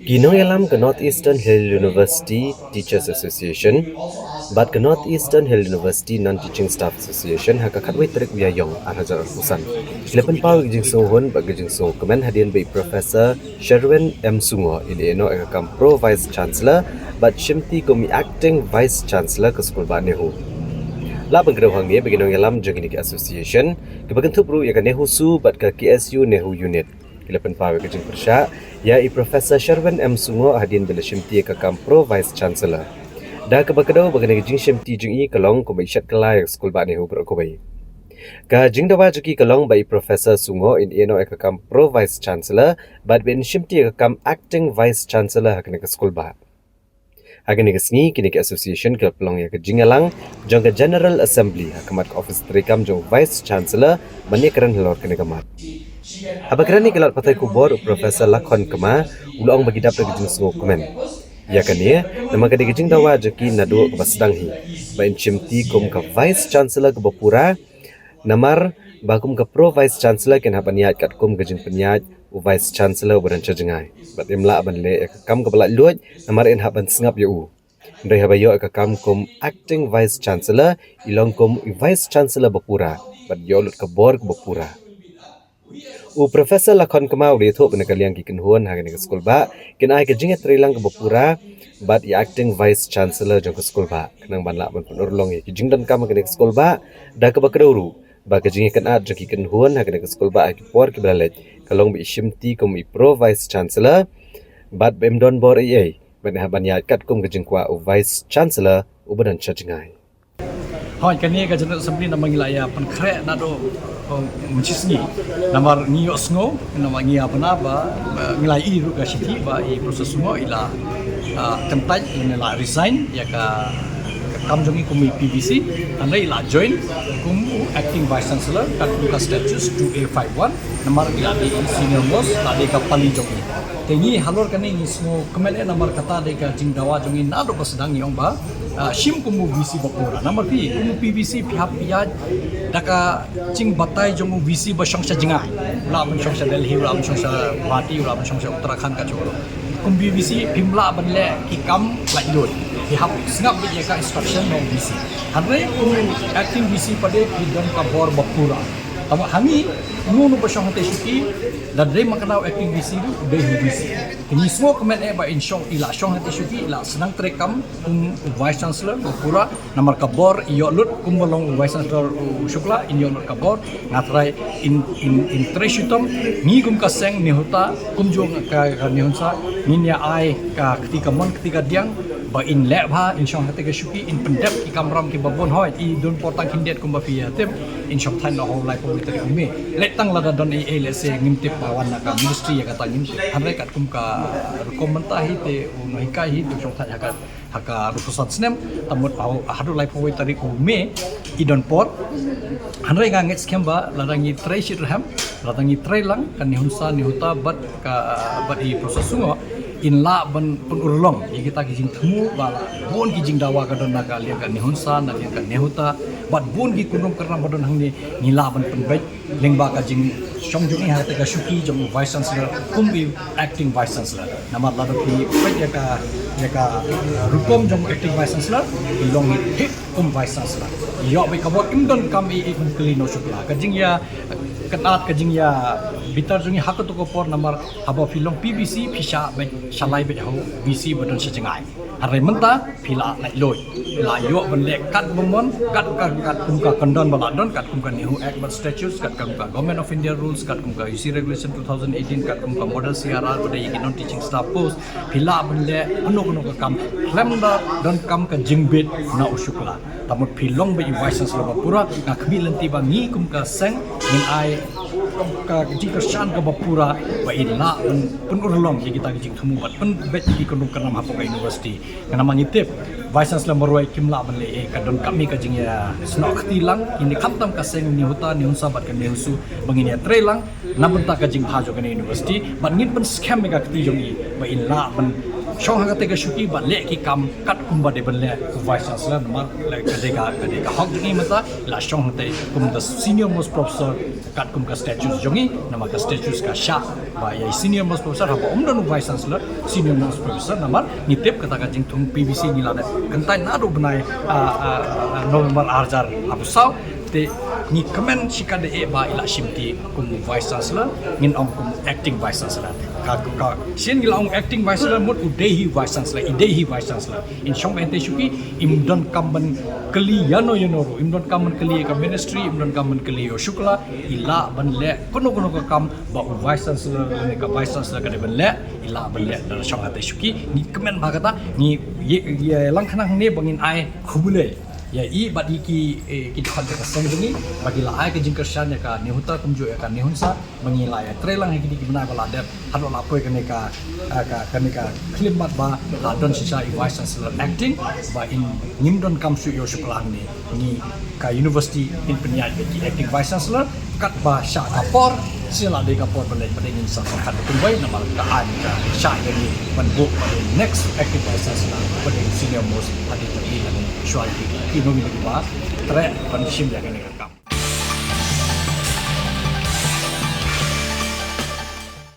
Ginoyalam ke Northeastern Hill University Teachers Association, but ke Northeastern Hill University Non-Teaching Staff Association haka katway terik wiyayong Hajar Al-Husan. Lepen pau gijing sohun bag gijing so kemen hadian by Professor Sherwin M. Sungo ini eno ekam Pro Vice Chancellor, but shimti komi Acting Vice Chancellor ke Sekolah Banehu. Laban kedawang ni bagi Ginoyalam jogini ke association, kebagan tupru ya ke Nehu Su but ke KSU Nehu Unit. Kilapan pawe kejeng persyak, ya Profesor Sherwin M. Sungo hadian bila shimti ke Pro Vice Chancellor. Dah kebakadau bagai kejeng shimti jungi kalong kumbaisyat kelai skul ba nehu berokubai. Ka jing dawa juki kalong bai Profesor Sungo in eno ke Pro Vice Chancellor, but bin shimti ke Acting Vice Chancellor hakne ke skul ba. Hagan ke sini kini ke association ke pelong ya ke jingalang jong ke General Assembly hakamat ke office terikam jong Vice Chancellor bani keren helor kene kamat. Abakrani kelat patai kubor Profesor Lakhon Kema ulang bagi dapat gejing sungu komen. Ya kan ya, nama kadi gejing dawa jeki nadu ke basdang hi. Bain chimti kum ke Vice Chancellor ke Bapura, namar bakum ke Pro Vice Chancellor ken hapan niat kat kum gejing penyat Vice Chancellor beranca jengai. Bat imla ban le kam ke balak luat, namar en hapan sengap ya u. Ndai habayo ke kam kum Acting Vice Chancellor, ilong kum Vice Chancellor Bapura, bat yolut ke bor ke Bapura. Profesor Lakhon Kema uri thok penekaliang kikin huan hagan ke skul ba ken ai ke jingat trilang ke Bapura but Acting Vice Chancellor jong ke skul ba kenang ban la ban penurlong ki jingdan kam ke skul ba da ke bakaduru ba ke jingat kan at kikin huan hagan ke skul ba ki por ki balalet kalong bi shimti kum Pro Vice Chancellor but bem don bor ai ban ha ban ya kat kum ke jingkwa Vice Chancellor ubadan chajngai. Hoi kani ka General Assembly na mangilaya pan kre na do mencisni namar ngiyo sngo nama ngia panaba ngilai iru ka siti ba I proses semua ila kentai ila resign ya ka kamjongi kumi PVC anda ila join kumu Acting Vice Chancellor kat buka status 2A51 namar ila di senior most la de ka pali jongi tengi halor kani ni semua kemele namar kata de ka jingdawa jongi na do pasedang yong ba shim kumu VC Bapura namar pi kumu PVC pihak pihak daka cing batai jomu VC basangsa jengai ula basangsa Delhi ula basangsa Guwahati ula basangsa Uttarakhand ka cholo kum VC pimla banle ki kam lai doi pihak sengap bi ka instruction no VC hanre kumu Acting VC pade hidon ka bor Bapura tama hangi ngono basang hate shuki ladre makanau Acting VC du de VC kini semua kemen ba insyong ila syong hate shuki ila senang trekam Vice Chancellor Bapura namar kabor iolut kumbolong Vice Chancellor Shukla in iolut kabor ngatrai in treshutam ni kum kaseng nihuta kumjong ka nihunsa ninya ai ka ketika mon ketika diang ba in lab ha insyong hate shuki in pendep ki kamram ki babon hoi I don portang hindet kum ba fia tem insyong than no lai pulitari umi letang lada don let's say ngimtip pawan ka ministry ya kata ngimtip hanre kat kum ka rekomentahi te unohikai hi tu syong than haka rupusan snem tamut hadu lai pulitari umi idon port hanre nga ngets kemba ladangi tray shirham ladangi tray lang kan nihunsa nihuta bat I proses sungo in la ban penurlong ya kita kijing temu bala bon kijing dawa ka don naga liang ka nihunsa na liang ka nehuta bat bon gi kunum karna bodon hangni nila ban penbaik lengba ka jing songjungi ha ka shuki jong Vice Chancellor kumbi Acting Vice Chancellor nama la do pi pet ya ka rukom jong Acting Vice Chancellor ilong hit Vice Chancellor yo be ka bot imdon kam I klino shukla ka jing ya kenat kajing ya bitar jungi hak to ko por namar haba filong PVC phisha be shalai be ho VC bodon sejengai hare menta phila lai loi la yo ban le kat bomon kat kum ka kondon bala don kat kum ka new act but statutes kat kum ka Government of India rules kat kum ka UC regulation 2018 kat kum ka model CRR bode yi non teaching staff post phila ban le ono ka kam lemda don kam ka jingbit na usukla tamut philong be Vice Chancellor Bapura ngakmi lenti bangi kum ka seng min ai ka jing kersan ka Bapura ba ila penurlong ya kita jing themu bat pen bet ki kondom karna hapo ka university kana mangitip Vice Chancellor Marwai kimla banle ka don kami ka jing ya snok tilang ini khamtam ka seng ni huta ni unsa bat ka ni husu bangin ya trelang nabenta ka jing hajo ka university bat ngin pen scam ka kti jongi ba ila ban Shong hang te ka shuki ba le ki kam kat kumba de ban le vice chancellor namar le kadeka hok ni mata la shong te kum the senior most professor kat kum ka statues jongi nama ka statues ka sha ba ya senior most professor ha om don vice chancellor senior most professor namar ni tep kata ka jing thung PVC ni la de kantai na do banai November arjar abu saw te ni comment shikade e ba ila shimti kum vice chancellor ngin ong kum acting vice chancellor ka sin gila ong acting vice chancellor mut udehi vice chancellor idehi vice chancellor in shong ente shuki imdon kamban kali yano yonoro imdon kamban kali ka ministry imdon kamban kali yo shukla ila ban le kono ka kam ba vice chancellor ne ka vice chancellor ka de ban le ila ban le da shong ente shuki ni comment ba kata ni ye lang khanang ne bangin ai khubule ya i badi ki khon ka song ni bagi la ai ka jing kersan ya ka nehuta kumjo ya ka nehunsa mangila ya trelang ki di bana bala de hado la poi ka ne ka klim bat ba la don sisa i vice chancellor acting ba in nim don kam su yo shuklang ni ka university in penyai ki acting vice chancellor kat ba sha kapor sila de kapor pada ingin sa kan kun bai nama ka an ka sha ya ni ban book pada next acting vice chancellor pada senior most hadi tadi dan shwai ki no mi ba tre pan shim ya ka